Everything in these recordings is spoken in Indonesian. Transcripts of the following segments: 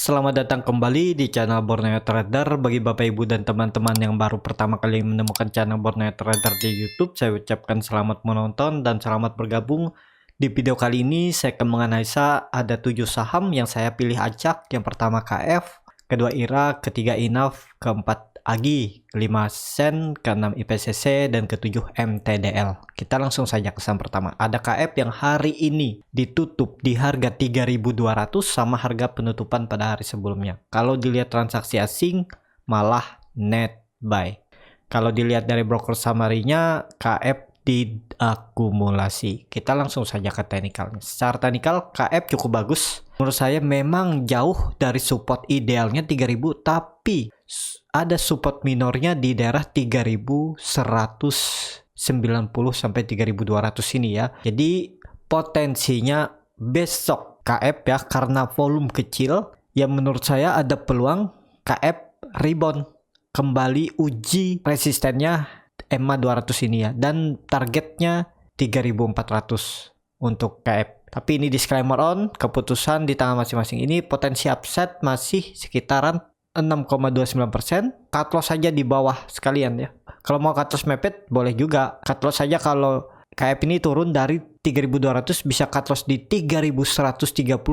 Selamat datang kembali di channel Borneo Trader. Bagi Bapak Ibu dan teman-teman yang baru pertama kali menemukan channel Borneo Trader di YouTube, saya ucapkan selamat menonton dan selamat bergabung. Di video kali ini saya akan menganalisa ada 7 saham yang saya pilih acak. Yang pertama KF, kedua IRA, ketiga INAF, keempat AGI, kelima SEN, keenam IPCC, dan ketujuh MTDL. Kita langsung saja ke saham pertama. Ada KF yang hari ini ditutup di harga 3.200 sama harga penutupan pada hari sebelumnya. Kalau dilihat transaksi asing malah net buy. Kalau dilihat dari broker summary-nya, KF diakumulasi. Kita langsung saja ke teknikalnya. Secara teknikal KF cukup bagus. Menurut saya memang jauh dari support idealnya 3.000, tapi ada support minornya di daerah 3.190 sampai 3.200 ini ya. Jadi potensinya besok KF ya, karena volume kecil, yang menurut saya ada peluang KF rebound kembali uji resistennya EMA 200 ini ya, dan targetnya 3.400 untuk KF. Tapi ini disclaimer on, keputusan di tangan masing-masing. Ini potensi upside masih sekitaran 6,29%. Cut loss saja di bawah sekalian ya. Kalau mau cut loss mepet boleh juga. Cut loss saja kalau KF ini turun dari 3.200 bisa cut loss di 3.130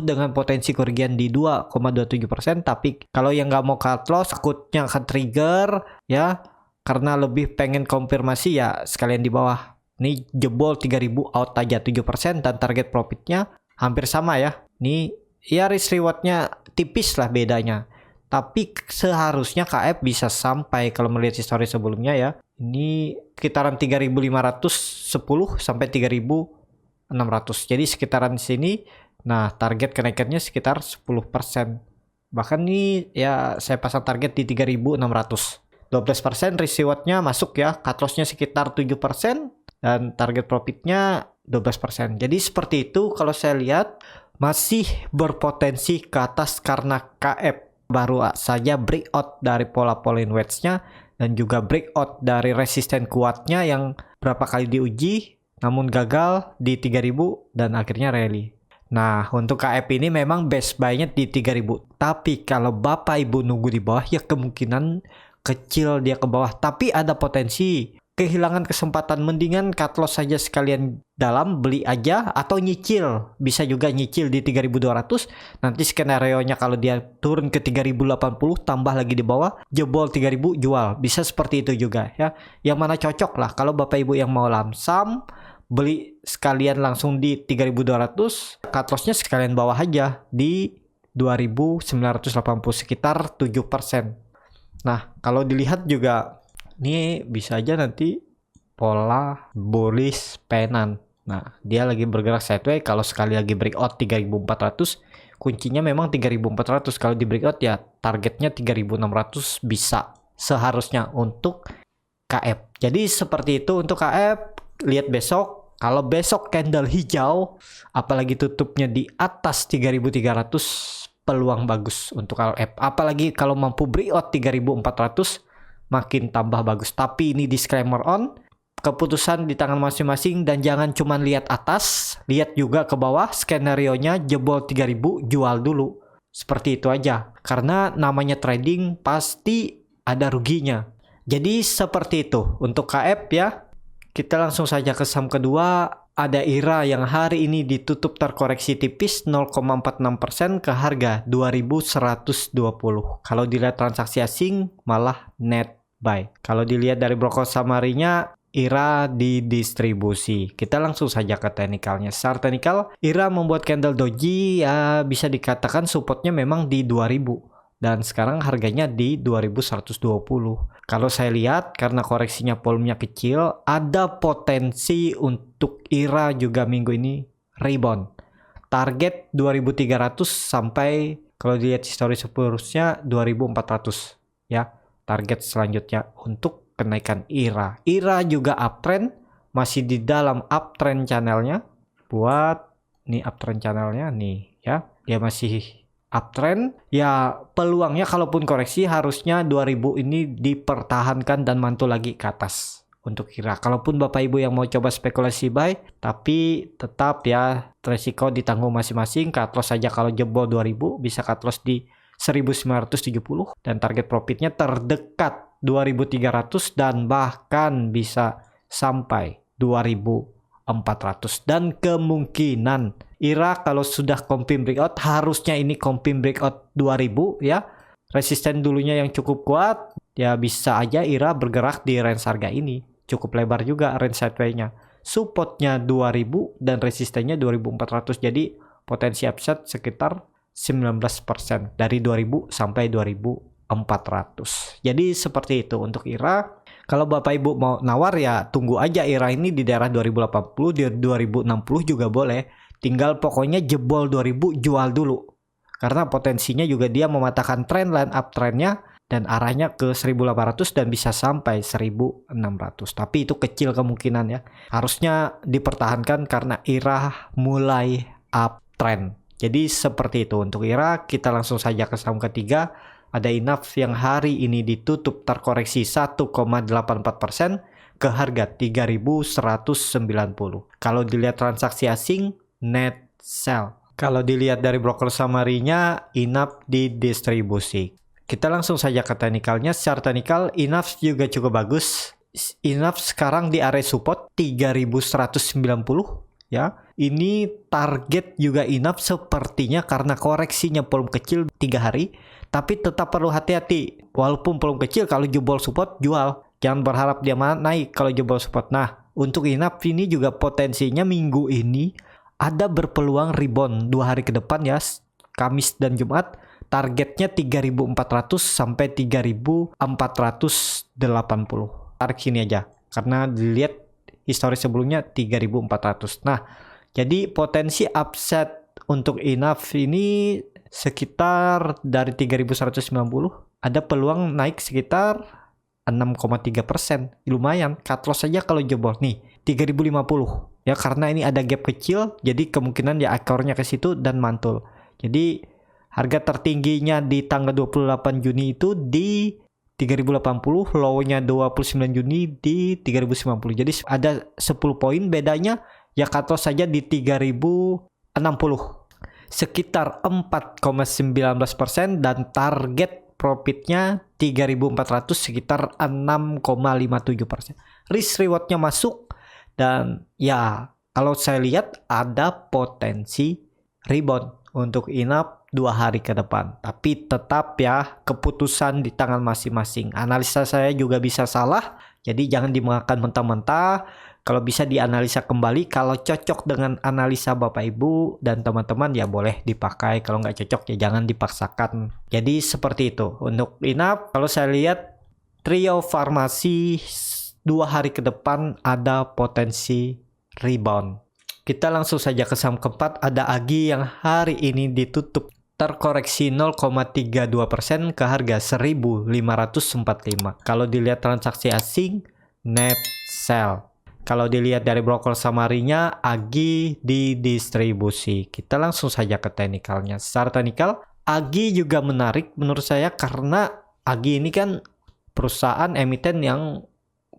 dengan potensi kerugian di 2,27%. Tapi kalau yang nggak mau cut loss takutnya akan trigger ya, karena lebih pengen konfirmasi ya sekalian di bawah. Ini jebol 3.000 out aja 7% dan target profitnya hampir sama ya. Ini ya risk rewardnya tipis lah bedanya. Tapi seharusnya KF bisa sampai, kalau melihat histori sebelumnya ya, ini sekitaran 3.510 sampai 3.600. Jadi sekitaran sini. Nah, target kenaikannya sekitar 10%. Bahkan nih ya saya pasang target di 3.600. 12% risk rewardnya masuk ya. Cut loss-nya sekitar 7% dan target profitnya 12%. Jadi seperti itu kalau saya lihat masih berpotensi ke atas karena KF baru saja breakout dari pola-pola wedge-nya dan juga breakout dari resisten kuatnya yang berapa kali diuji namun gagal di 3.000 dan akhirnya rally. Nah, untuk KF ini memang best buy-nya di 3.000. Tapi kalau Bapak Ibu nunggu di bawah ya kemungkinan kecil dia ke bawah, tapi ada potensi kehilangan kesempatan. Mendingan cut loss saja sekalian dalam, beli aja atau nyicil. Bisa juga nyicil di 3.200. Nanti skenario-nya kalau dia turun ke 3.080 tambah lagi di bawah, jebol 3.000 jual. Bisa seperti itu juga ya. Yang mana cocok lah. Kalau Bapak Ibu yang mau lamsam, beli sekalian langsung di 3.200, cut loss-nya sekalian bawah aja di 2.980, sekitar 7%. Nah, kalau dilihat juga ini bisa aja nanti pola bullish penan. Nah, dia lagi bergerak sideways. Kalau sekali lagi breakout 3.400, kuncinya memang 3.400. Kalau di breakout ya targetnya 3.600 bisa seharusnya untuk KF. Jadi seperti itu untuk KF. Lihat besok. Kalau besok candle hijau, apalagi tutupnya di atas 3.300, peluang bagus untuk KF. Apalagi kalau mampu breakout 3.400, makin tambah bagus. Tapi ini disclaimer on, keputusan di tangan masing-masing, dan jangan cuma lihat atas, lihat juga ke bawah. Skenario-nya jebol 3.000 jual dulu. Seperti itu aja. Karena namanya trading pasti ada ruginya. Jadi seperti itu untuk KF ya. Kita langsung saja ke saham kedua. Ada IRA yang hari ini ditutup terkoreksi tipis 0,46% ke harga 2.120. Kalau dilihat transaksi asing malah net buy. Kalau dilihat dari broker summary-nya, IRA didistribusi. Kita langsung saja ke teknikalnya. Secara teknikal, IRA membuat candle doji ya, bisa dikatakan supportnya memang di 2.000. Dan sekarang harganya di 2.120. Kalau saya lihat karena koreksinya volumenya kecil, ada potensi untuk IRA juga minggu ini rebound. Target 2.300 sampai kalau dilihat histori seterusnya 2.400 ya. Target selanjutnya untuk kenaikan IRA. IRA juga uptrend, masih di dalam uptrend channelnya. Buat nih uptrend channelnya nih ya. Dia masih uptrend ya, peluangnya kalaupun koreksi harusnya 2.000 ini dipertahankan dan mantul lagi ke atas untuk IRA. Kalaupun Bapak Ibu yang mau coba spekulasi buy, tapi tetap ya resiko ditanggung masing-masing. Cut loss saja kalau jebol 2.000 bisa cut loss di 1970 dan target profitnya terdekat 2300 dan bahkan bisa sampai 2400 dan kemungkinan IRA kalau sudah confirm breakout, harusnya ini confirm breakout 2000 ya, resisten dulunya yang cukup kuat ya, bisa aja IRA bergerak di range harga ini, cukup lebar juga range sideways-nya, supportnya 2000 dan resistennya 2400, jadi potensi upside sekitar 19% dari 2000 sampai 2400. Jadi seperti itu untuk IRA. Kalau Bapak Ibu mau nawar ya tunggu aja IRA ini di daerah 2080, di 2060 juga boleh. Tinggal pokoknya jebol 2000 jual dulu. Karena potensinya juga dia mematahkan trendline uptrendnya dan arahnya ke 1800 dan bisa sampai 1600. Tapi itu kecil kemungkinan ya. Harusnya dipertahankan karena IRA mulai uptrend. Jadi seperti itu untuk IRA. Kita langsung saja ke saham ketiga. Ada INAF yang hari ini ditutup terkoreksi 1,84% ke harga 3.190. Kalau dilihat transaksi asing, net sell. Kalau dilihat dari broker summary-nya, INAF didistribusi. Kita langsung saja ke teknikalnya. Secara teknikal, INAF juga cukup bagus. INAF sekarang di area support 3.190 ya. Ini target juga INAF sepertinya karena koreksinya volume kecil 3 hari. Tapi tetap perlu hati-hati. Walaupun belum kecil, kalau jebol support, jual. Jangan berharap dia naik kalau jebol support. Nah, untuk INAF ini juga potensinya minggu ini ada berpeluang rebound 2 hari ke depan ya. Kamis dan Jumat. Targetnya 3.400 sampai 3.480. Tarik sini aja. Karena dilihat historis sebelumnya 3.400. Nah, jadi potensi upside untuk INAF ini sekitar dari 3.190 ada peluang naik sekitar 6,3%. Lumayan, cut loss saja kalau jebol nih 3.050 ya, karena ini ada gap kecil, jadi kemungkinan ya ekornya ke situ dan mantul. Jadi harga tertingginya di tanggal 28 Juni itu di 3.080, low-nya 29 Juni di 3.090. Jadi ada 10 poin bedanya, ya cut loss saja di 3.060. Sekitar 4,19% dan target profitnya 3.400 sekitar 6,57%. Risk rewardnya masuk dan ya kalau saya lihat ada potensi rebound untuk INAF 2 hari ke depan. Tapi tetap ya keputusan di tangan masing-masing. Analisa saya juga bisa salah, jadi jangan dimakan mentah-mentah. Kalau bisa dianalisa kembali, kalau cocok dengan analisa Bapak Ibu dan teman-teman ya boleh dipakai. Kalau nggak cocok ya jangan dipaksakan. Jadi seperti itu. Untuk INAF, kalau saya lihat trio farmasi 2 hari ke depan ada potensi rebound. Kita langsung saja ke saham keempat. Ada AGI yang hari ini ditutup terkoreksi 0,32% ke harga 1.545. Kalau dilihat transaksi asing, net sell. Kalau dilihat dari broker summary-nya, AGI didistribusi. Kita langsung saja ke teknikalnya. Secara teknikal, AGI juga menarik menurut saya karena AGI ini kan perusahaan emiten yang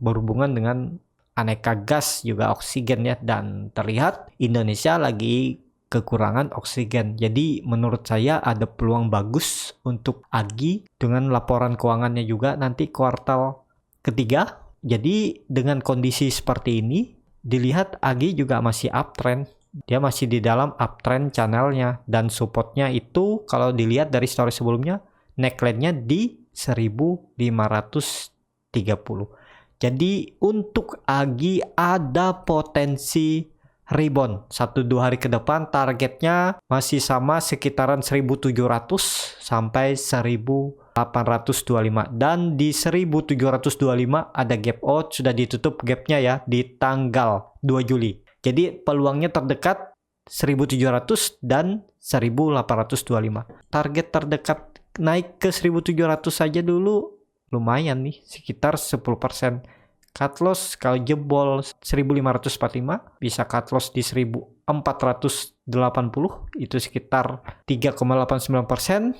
berhubungan dengan aneka gas juga oksigen ya. Dan terlihat Indonesia lagi kekurangan oksigen. Jadi menurut saya ada peluang bagus untuk AGI dengan laporan keuangannya juga nanti kuartal ketiga. Jadi dengan kondisi seperti ini, dilihat AGI juga masih uptrend. Dia masih di dalam uptrend channelnya. Dan supportnya itu kalau dilihat dari story sebelumnya, neckline-nya di 1.530. Jadi untuk AGI ada potensi rebound 1-2 hari ke depan. Targetnya masih sama sekitaran 1.700 sampai 1.825 dan di 1.725 ada gap out, sudah ditutup gapnya ya di tanggal 2 Juli. Jadi peluangnya terdekat 1.700 dan 1.825. Target terdekat naik ke 1.700 saja dulu lumayan nih, sekitar 10%. Cut loss kalau jebol 1.545 bisa cut loss di 1.480, itu sekitar 3,89%.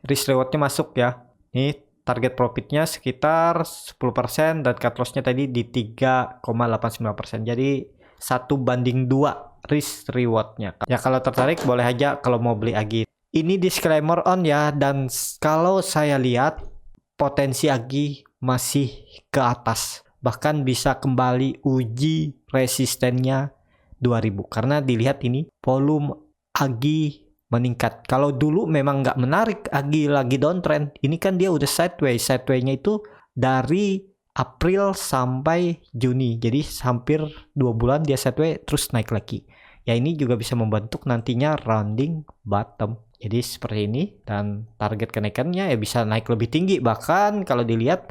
Risk rewardnya masuk ya. Ini target profitnya sekitar 10% dan cut lossnya tadi di 3,89%. Jadi 1:2 risk rewardnya. Ya kalau tertarik boleh aja kalau mau beli AGI. Ini disclaimer on ya, dan kalau saya lihat potensi AGI masih ke atas, bahkan bisa kembali uji resistennya 2000 karena dilihat ini volume AGI meningkat. Kalau dulu memang nggak menarik, AGI lagi downtrend, ini kan dia udah sideway-nya itu dari April sampai Juni, jadi hampir 2 bulan dia sideway terus naik lagi. Ya ini juga bisa membentuk nantinya rounding bottom. Jadi seperti ini, dan target kenaikannya ya bisa naik lebih tinggi, bahkan kalau dilihat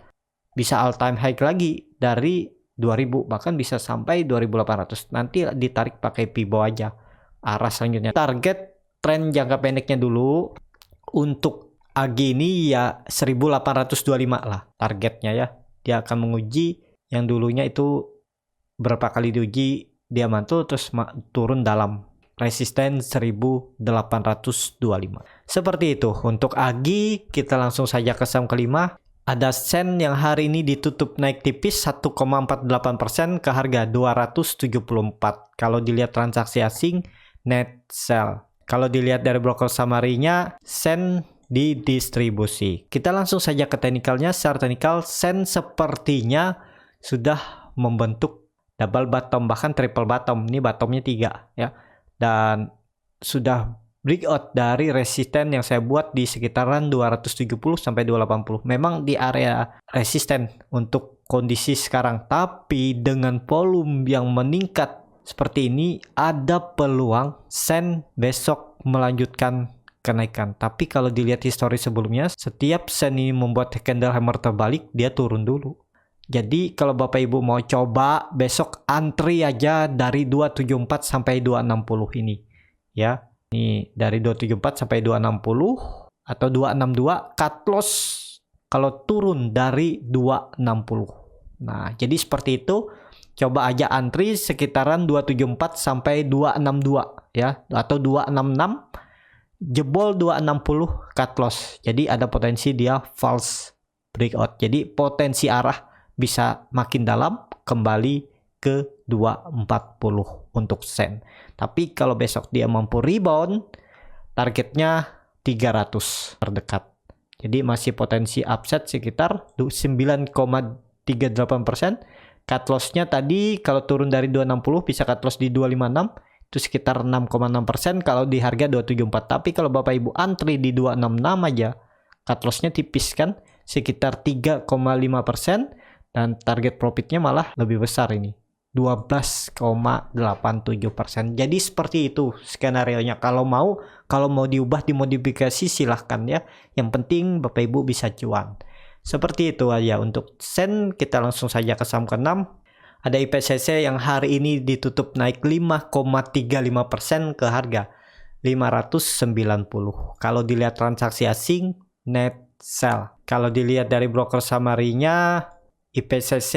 bisa all time high lagi dari 2000, bahkan bisa sampai 2800. Nanti ditarik pakai Pibo aja arah selanjutnya. Target tren jangka pendeknya dulu untuk AGI ini ya 1825 lah targetnya ya. Dia akan menguji yang dulunya itu berapa kali diuji dia mantul terus turun dalam resisten 1825. Seperti itu untuk AGI. Kita langsung saja ke saham kelima. Ada Sen yang hari ini ditutup naik tipis 1,48% ke harga 274. Kalau dilihat transaksi asing net sell. Kalau dilihat dari broker summary-nya, Sen didistribusi. Kita langsung saja ke teknikalnya. Secara teknikal, Sen sepertinya sudah membentuk double bottom, bahkan triple bottom. Ini bottomnya 3 ya. Dan sudah breakout dari resisten yang saya buat di sekitaran 270 sampai 280. Memang di area resisten untuk kondisi sekarang, tapi dengan volume yang meningkat seperti ini ada peluang Sen besok melanjutkan kenaikan. Tapi kalau dilihat histori sebelumnya, setiap Sen ini membuat candle hammer terbalik, dia turun dulu. Jadi kalau Bapak Ibu mau coba besok antri aja dari 274 sampai 260 ini ya. Ini dari 274 sampai 260 atau 262 cut loss kalau turun dari 260. Nah, jadi seperti itu. Coba aja antri sekitaran 274 sampai 262 ya, atau 266. Jebol 260 cut loss. Jadi ada potensi dia false breakout. Jadi potensi arah bisa makin dalam kembali ke 240 untuk Sen. Tapi kalau besok dia mampu rebound, targetnya 300 terdekat. Jadi masih potensi upset sekitar 9,38%. Cut loss-nya tadi kalau turun dari 260 bisa cut loss di 256, itu sekitar 6,6% kalau di harga 274. Tapi kalau Bapak Ibu antri di 266 aja, cut loss-nya tipis kan, sekitar 3,5%. Dan target profitnya malah lebih besar ini, 12,87%. Jadi seperti itu skenario-nya. Kalau mau diubah, dimodifikasi silahkan ya. Yang penting Bapak Ibu bisa cuan. Seperti itu aja untuk Sen. Kita langsung saja ke saham ke-6. Ada IPCC yang hari ini ditutup naik 5,35% ke harga 590. Kalau dilihat transaksi asing net sell. Kalau dilihat dari broker summary-nya, IPCC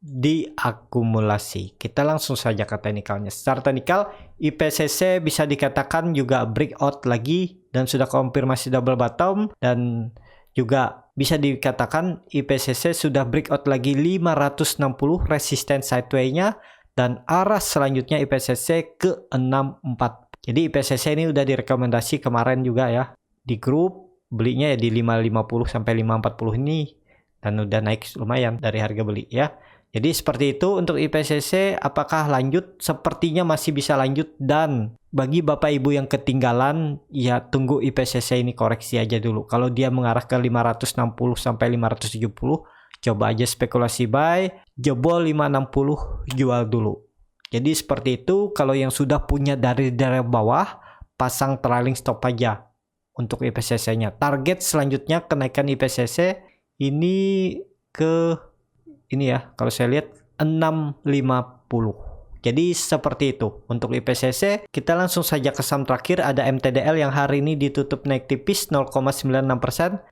diakumulasi. Kita langsung saja ke teknikalnya. Secara teknikal, IPCC bisa dikatakan juga breakout lagi dan sudah konfirmasi double bottom, dan juga bisa dikatakan IPCC sudah breakout lagi 560 resisten sideway-nya, dan arah selanjutnya IPCC ke 64. Jadi IPCC ini udah direkomendasi kemarin juga ya di grup, belinya ya di 550 sampai 540 ini. Dan udah naik lumayan dari harga beli ya. Jadi seperti itu untuk IPCC. Apakah lanjut? Sepertinya masih bisa lanjut. Dan bagi Bapak Ibu yang ketinggalan, ya tunggu IPCC ini koreksi aja dulu. Kalau dia mengarah ke 560 sampai 570, coba aja spekulasi buy. Jebol 560, jual dulu. Jadi seperti itu. Kalau yang sudah punya dari bawah, pasang trailing stop aja untuk IPCC-nya. Target selanjutnya kenaikan IPCC ini ke ini ya, kalau saya lihat 650. Jadi seperti itu untuk IPCC. Kita langsung saja ke saham terakhir. Ada MTDL yang hari ini ditutup naik tipis 0,96%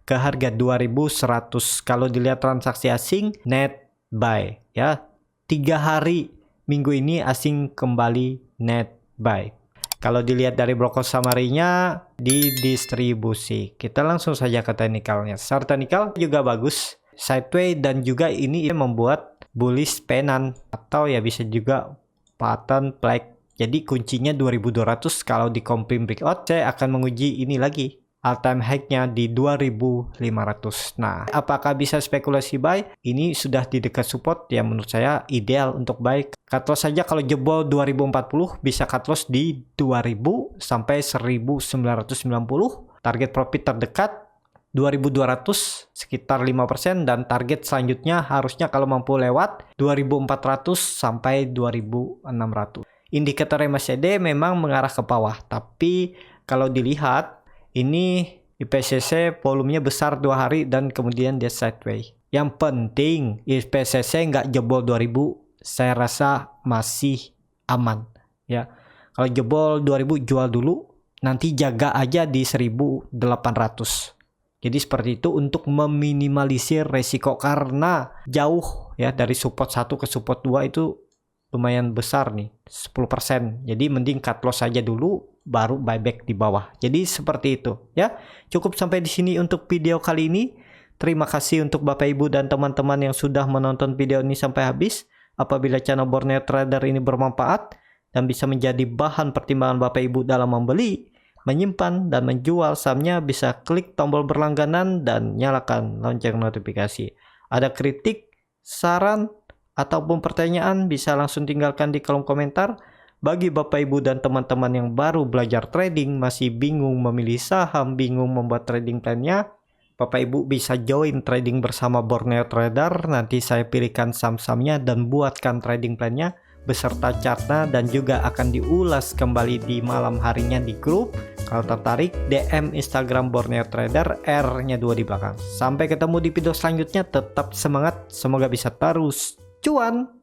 ke harga 2100. Kalau dilihat transaksi asing net buy ya, 3 hari minggu ini asing kembali net buy. Kalau dilihat dari broker summary-nya didistribusi. Kita langsung saja ke teknikalnya. Secara teknikal juga bagus, sideway, dan juga ini membuat bullish pennant atau ya bisa juga pattern flag Jadi kuncinya 2200. Kalau di confirm breakout, saya akan menguji ini lagi, all time high-nya di 2500. Nah, apakah bisa spekulasi buy? Ini sudah di dekat support yang menurut saya ideal untuk buy. Cut loss saja kalau jebol 2040 bisa cut loss di 2000 sampai 1990. Target profit terdekat 2200 sekitar 5%, dan target selanjutnya harusnya kalau mampu lewat 2400 sampai 2600. Indikator MACD memang mengarah ke bawah, tapi kalau dilihat ini IPCC volumenya besar 2 hari dan kemudian dia sideways. Yang penting IPCC nggak jebol 2000, saya rasa masih aman ya. Kalau jebol 2000 jual dulu, nanti jaga aja di 1800. Jadi seperti itu untuk meminimalisir resiko, karena jauh ya dari support 1 ke support 2 itu lumayan besar nih, 10%. Jadi mending cut loss saja dulu baru buyback di bawah. Jadi seperti itu ya. Cukup sampai di sini untuk video kali ini. Terima kasih untuk Bapak Ibu dan teman-teman yang sudah menonton video ini sampai habis. Apabila channel Borneo Trader ini bermanfaat dan bisa menjadi bahan pertimbangan Bapak Ibu dalam membeli, menyimpan dan menjual sahamnya, bisa klik tombol berlangganan dan nyalakan lonceng notifikasi. Ada kritik, saran, ataupun pertanyaan bisa langsung tinggalkan di kolom komentar. Bagi Bapak Ibu dan teman-teman yang baru belajar trading, masih bingung memilih saham, bingung membuat trading plan-nya, Bapak Ibu bisa join trading bersama Borneo Trader. Nanti saya pilihkan saham-sahamnya dan buatkan trading plan-nya beserta chartnya, dan juga akan diulas kembali di malam harinya di grup. Kalau tertarik, DM Instagram Borneo Trader, R-nya 2 di belakang. Sampai ketemu di video selanjutnya, tetap semangat, semoga bisa terus cuan.